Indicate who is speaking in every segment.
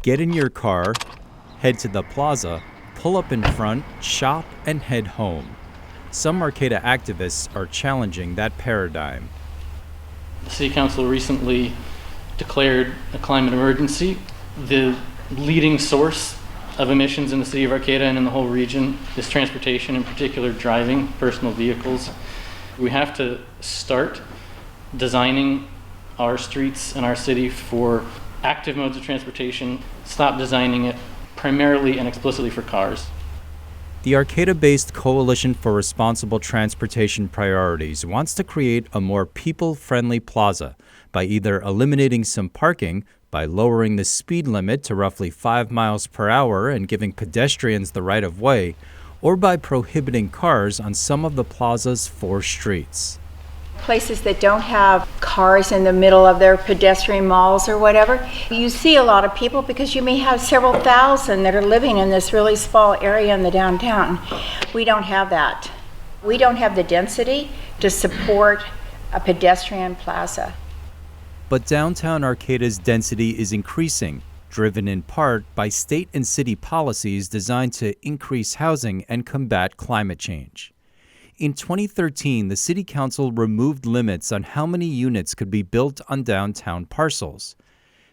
Speaker 1: Get in your car, head to the plaza, pull up in front, shop, and head home. Some Arcata activists are challenging that paradigm.
Speaker 2: The City Council recently declared a climate emergency. The leading source of emissions in the city of Arcata and in the whole region is transportation, in particular driving personal vehicles. We have to start designing our streets and our city for active modes of transportation, stop designing it primarily and explicitly for cars.
Speaker 1: The Arcata-based Coalition for Responsible Transportation Priorities wants to create a more people-friendly plaza by either eliminating some parking, by lowering the speed limit to roughly 5 miles per hour and giving pedestrians the right of way, or by prohibiting cars on some of the plaza's 4 streets.
Speaker 3: Places that don't have cars in the middle of their pedestrian malls or whatever, you see a lot of people because you may have several thousand that are living in this really small area in the downtown. We don't have that. We don't have the density to support a pedestrian plaza.
Speaker 1: But downtown Arcata's density is increasing, driven in part by state and city policies designed to increase housing and combat climate change. In 2013, the City Council removed limits on how many units could be built on downtown parcels.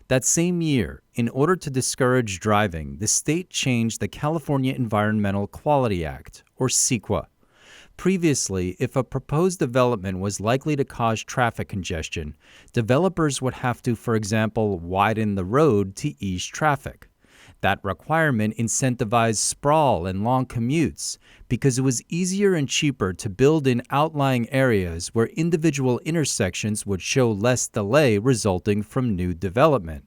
Speaker 1: That same year, in order to discourage driving, the state changed the California Environmental Quality Act, or CEQA. Previously, if a proposed development was likely to cause traffic congestion, developers would have to, for example, widen the road to ease traffic. That requirement incentivized sprawl and long commutes because it was easier and cheaper to build in outlying areas where individual intersections would show less delay resulting from new development.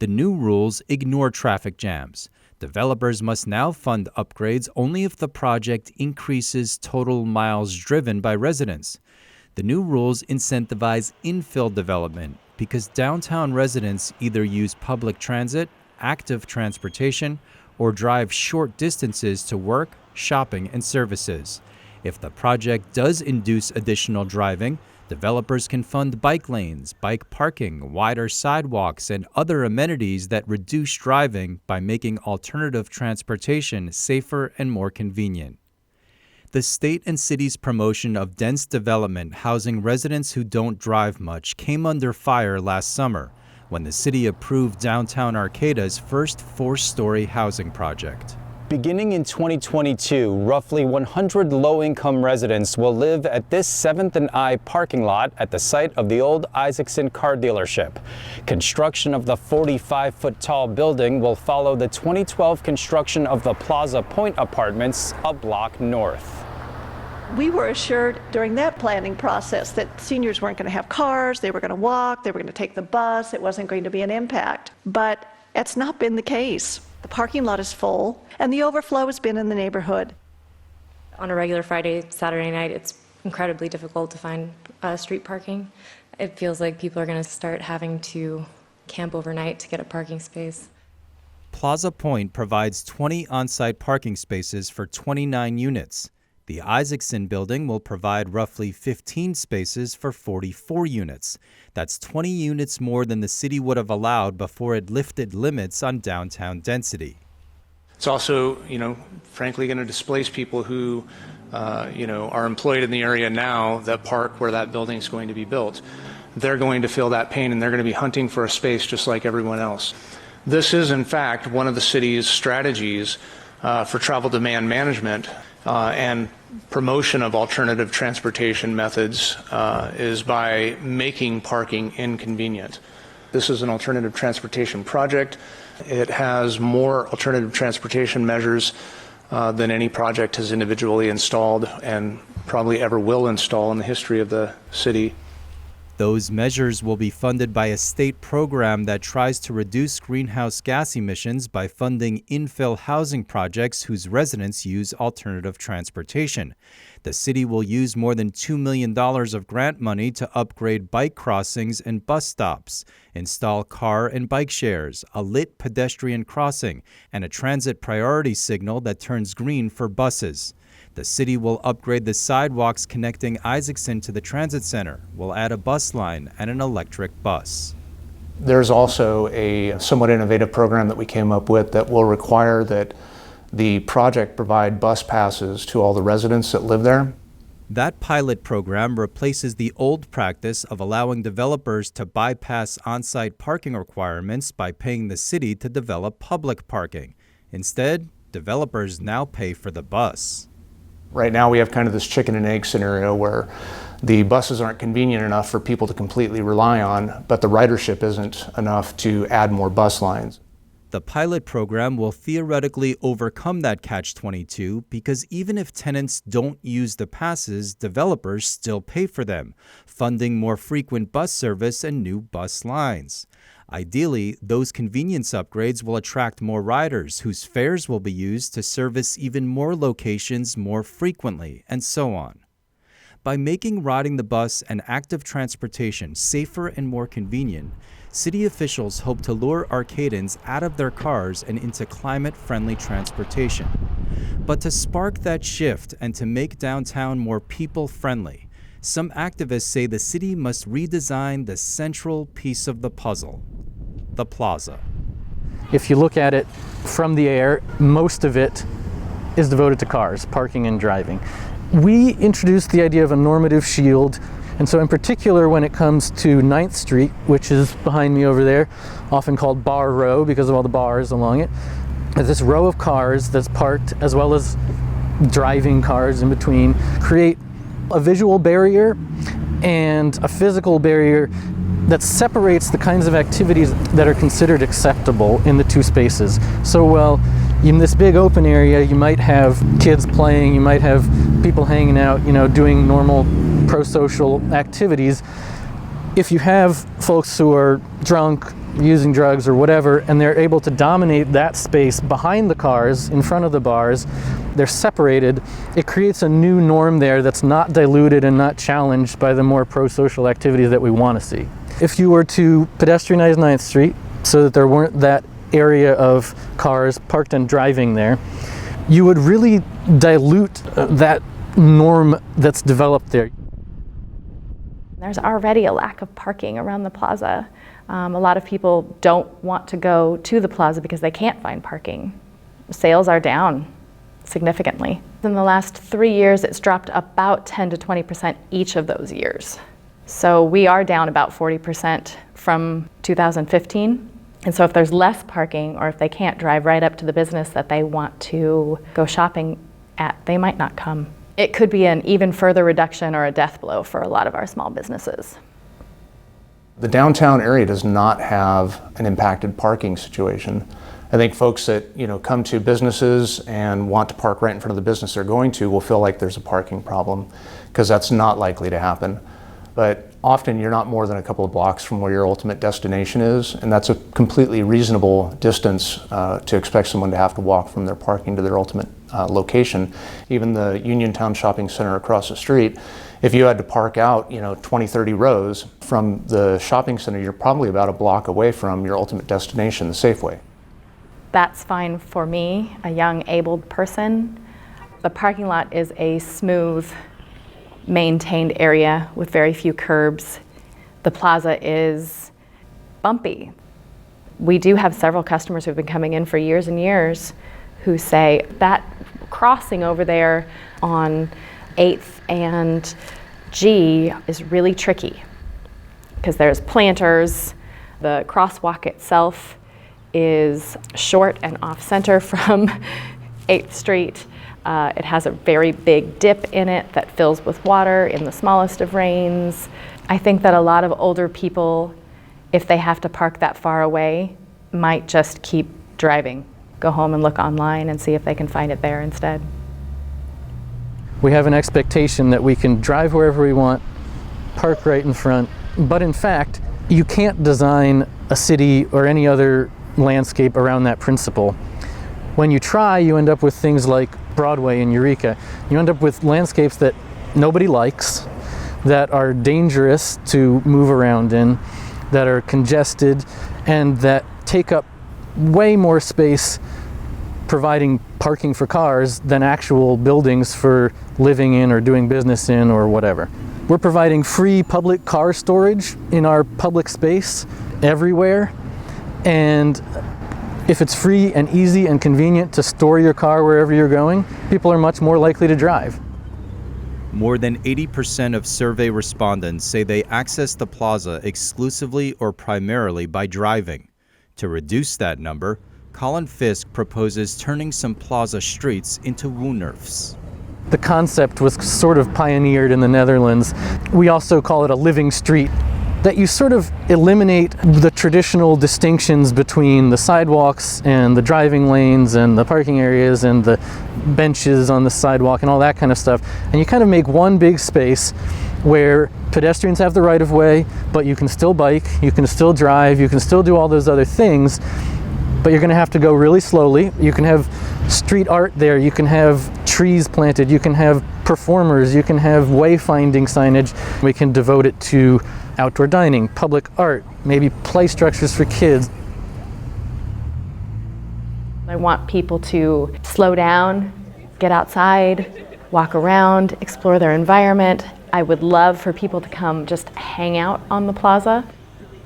Speaker 1: The new rules ignore traffic jams. Developers must now fund upgrades only if the project increases total miles driven by residents. The new rules incentivize infill development because downtown residents either use public transit, active transportation, or drive short distances to work, shopping, and services. If the project does induce additional driving, developers can fund bike lanes, bike parking, wider sidewalks, and other amenities that reduce driving by making alternative transportation safer and more convenient. The state and city's promotion of dense development housing residents who don't drive much came under fire last summer, when the city approved downtown Arcata's first 4-story housing project. Beginning in 2022, roughly 100 low-income residents will live at this 7th and I parking lot at the site of the old Isaacson car dealership. Construction of the 45-foot-tall building will follow the 2012 construction of the Plaza Point apartments a block north.
Speaker 4: We were assured during that planning process that seniors weren't going to have cars, they were going to walk, they were going to take the bus, it wasn't going to be an impact. But that's not been the case. The parking lot is full, and the overflow has been in the neighborhood.
Speaker 5: On a regular Friday, Saturday night, it's incredibly difficult to find street parking. It feels like people are going to start having to camp overnight to get a parking space.
Speaker 1: Plaza Point provides 20 on-site parking spaces for 29 units. The Isaacson building will provide roughly 15 spaces for 44 units. That's 20 units more than the city would have allowed before it lifted limits on downtown density.
Speaker 6: It's also, frankly going to displace people who, are employed in the area now that park where that building is going to be built. They're going to feel that pain and they're going to be hunting for a space just like everyone else. This is, in fact, one of the city's strategies for travel demand management and promotion of alternative transportation methods is by making parking inconvenient. This is an alternative transportation project. It has more alternative transportation measures than any project has individually installed and probably ever will install in the history of the city.
Speaker 1: Those measures will be funded by a state program that tries to reduce greenhouse gas emissions by funding infill housing projects whose residents use alternative transportation. The city will use more than $2 million of grant money to upgrade bike crossings and bus stops, install car and bike shares, a lit pedestrian crossing, and a transit priority signal that turns green for buses. The city will upgrade the sidewalks connecting Isaacson to the transit center, will add a bus line and an electric bus.
Speaker 6: There's also a somewhat innovative program that we came up with that will require that the project provide bus passes to all the residents that live there.
Speaker 1: That pilot program replaces the old practice of allowing developers to bypass on-site parking requirements by paying the city to develop public parking. Instead, developers now pay for the bus.
Speaker 6: Right now we have kind of this chicken and egg scenario where the buses aren't convenient enough for people to completely rely on, but the ridership isn't enough to add more bus lines.
Speaker 1: The pilot program will theoretically overcome that catch-22 because even if tenants don't use the passes, developers still pay for them, funding more frequent bus service and new bus lines. Ideally, those convenience upgrades will attract more riders whose fares will be used to service even more locations more frequently, and so on. By making riding the bus and active transportation safer and more convenient, city officials hope to lure Arcatans out of their cars and into climate-friendly transportation. But to spark that shift and to make downtown more people-friendly, some activists say the city must redesign the central piece of the puzzle, the plaza.
Speaker 2: If you look at it from the air, most of it is devoted to cars, parking and driving. We introduced the idea of a normative shield, and so in particular when it comes to 9th Street, which is behind me over there, often called Bar Row because of all the bars along it, there's this row of cars that's parked as well as driving cars in between, create a visual barrier and a physical barrier that separates the kinds of activities that are considered acceptable in the two spaces. So while in this big open area you might have kids playing, you might have people hanging out, doing normal pro-social activities, if you have folks who are drunk, using drugs or whatever, and they're able to dominate that space behind the cars, in front of the bars, they're separated, it creates a new norm there that's not diluted and not challenged by the more pro-social activities that we want to see. If you were to pedestrianize 9th Street so that there weren't that area of cars parked and driving there, you would really dilute that norm that's developed there.
Speaker 7: There's already a lack of parking around the plaza. A lot of people don't want to go to the plaza because they can't find parking. Sales are down significantly. In the last 3 years, it's dropped about 10 to 20% each of those years. So we are down about 40% from 2015. And so if there's less parking, or if they can't drive right up to the business that they want to go shopping at, they might not come. It could be an even further reduction or a death blow for a lot of our small businesses.
Speaker 6: The downtown area does not have an impacted parking situation. I think folks that come to businesses and want to park right in front of the business they're going to will feel like there's a parking problem, because that's not likely to happen. But often you're not more than a couple of blocks from where your ultimate destination is, and that's a completely reasonable distance to expect someone to have to walk from their parking to their ultimate location. Even the Uniontown Shopping Center across the street, if you had to park out 20, 30 rows from the shopping center, you're probably about a block away from your ultimate destination, the Safeway.
Speaker 7: That's fine for me, a young abled person. The parking lot is a smooth, maintained area with very few curbs. The plaza is bumpy. We do have several customers who've been coming in for years and years who say that crossing over there on 8th and G is really tricky because there's planters. The crosswalk itself is short and off-center from 8th Street. It has a very big dip in it that fills with water in the smallest of rains. I think that a lot of older people, if they have to park that far away, might just keep driving. Go home and look online and see if they can find it there instead.
Speaker 2: We have an expectation that we can drive wherever we want, park right in front, but in fact, you can't design a city or any other landscape around that principle. When you try, you end up with things like Broadway and Eureka. You end up with landscapes that nobody likes, that are dangerous to move around in, that are congested, and that take up way more space providing parking for cars than actual buildings for living in or doing business in or whatever. We're providing free public car storage in our public space.
Speaker 8: everywhere. And if it's free and easy and convenient to store your car wherever you're going, people are much more likely to drive.
Speaker 1: More than 80% of survey respondents say they access the plaza exclusively or primarily by driving. To reduce that number, Colin Fisk proposes turning some plaza streets into woonurfs.
Speaker 8: The concept was sort of pioneered in the Netherlands. We also call it a living street, that you sort of eliminate the traditional distinctions between the sidewalks and the driving lanes and the parking areas and the benches on the sidewalk and all that kind of stuff. And you kind of make one big space where pedestrians have the right of way, but you can still bike, you can still drive, you can still do all those other things, but you're going to have to go really slowly. You can have street art there, you can have trees planted, you can have performers, you can have wayfinding signage. We can devote it to outdoor dining, public art, maybe play structures for kids.
Speaker 7: I want people to slow down, get outside, walk around, explore their environment. I would love for people to come just hang out on the plaza,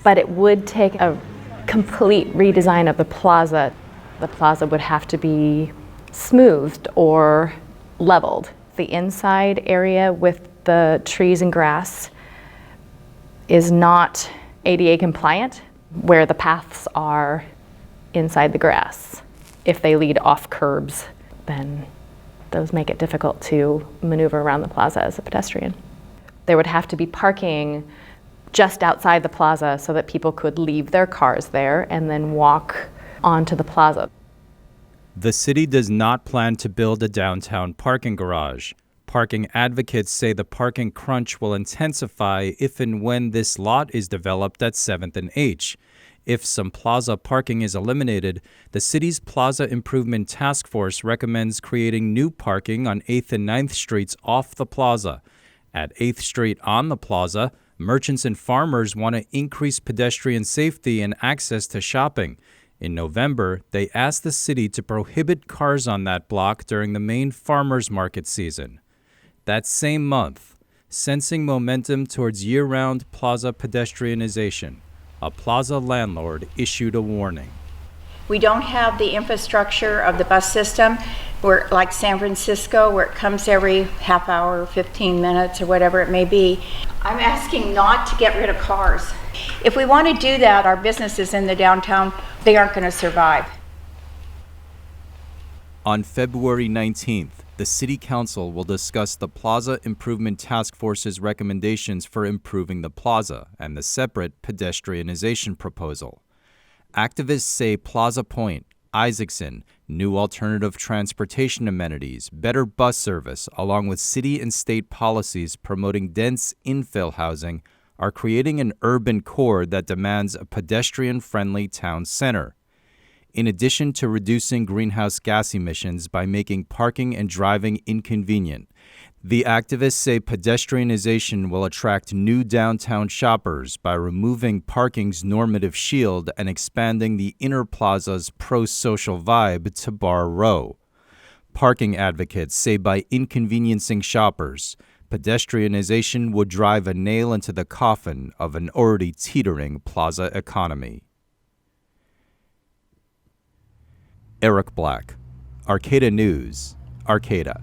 Speaker 7: but it would take a complete redesign of the plaza. The plaza would have to be smoothed or leveled. The inside area with the trees and grass is not ADA compliant, where the paths are inside the grass. If they lead off curbs, then those make it difficult to maneuver around the plaza as a pedestrian. There would have to be parking just outside the plaza so that people could leave their cars there and then walk onto the plaza.
Speaker 1: The city does not plan to build a downtown parking garage. Parking advocates say the parking crunch will intensify if and when this lot is developed at 7th and H. If some plaza parking is eliminated, the city's Plaza Improvement Task Force recommends creating new parking on 8th and 9th Streets off the plaza. At 8th Street on the plaza, merchants and farmers want to increase pedestrian safety and access to shopping. In November, they asked the city to prohibit cars on that block during the main farmers market season. That same month, sensing momentum towards year-round plaza pedestrianization, a plaza landlord issued a warning.
Speaker 3: We don't have the infrastructure of the bus system where, like San Francisco, where it comes every half hour, 15 minutes, or whatever it may be. I'm asking not to get rid of cars. If we want to do that, our businesses in the downtown, they aren't going to survive.
Speaker 1: On February 19th, the City Council will discuss the Plaza Improvement Task Force's recommendations for improving the plaza and the separate pedestrianization proposal. Activists say Plaza Point, Isaacson, new alternative transportation amenities, better bus service, along with city and state policies promoting dense infill housing, are creating an urban core that demands a pedestrian-friendly town center. In addition to reducing greenhouse gas emissions by making parking and driving inconvenient, the activists say pedestrianization will attract new downtown shoppers by removing parking's normative shield and expanding the inner plaza's pro-social vibe to Bar Row. Parking advocates say by inconveniencing shoppers, pedestrianization would drive a nail into the coffin of an already teetering plaza economy. Eric Black, Arcata News, Arcata.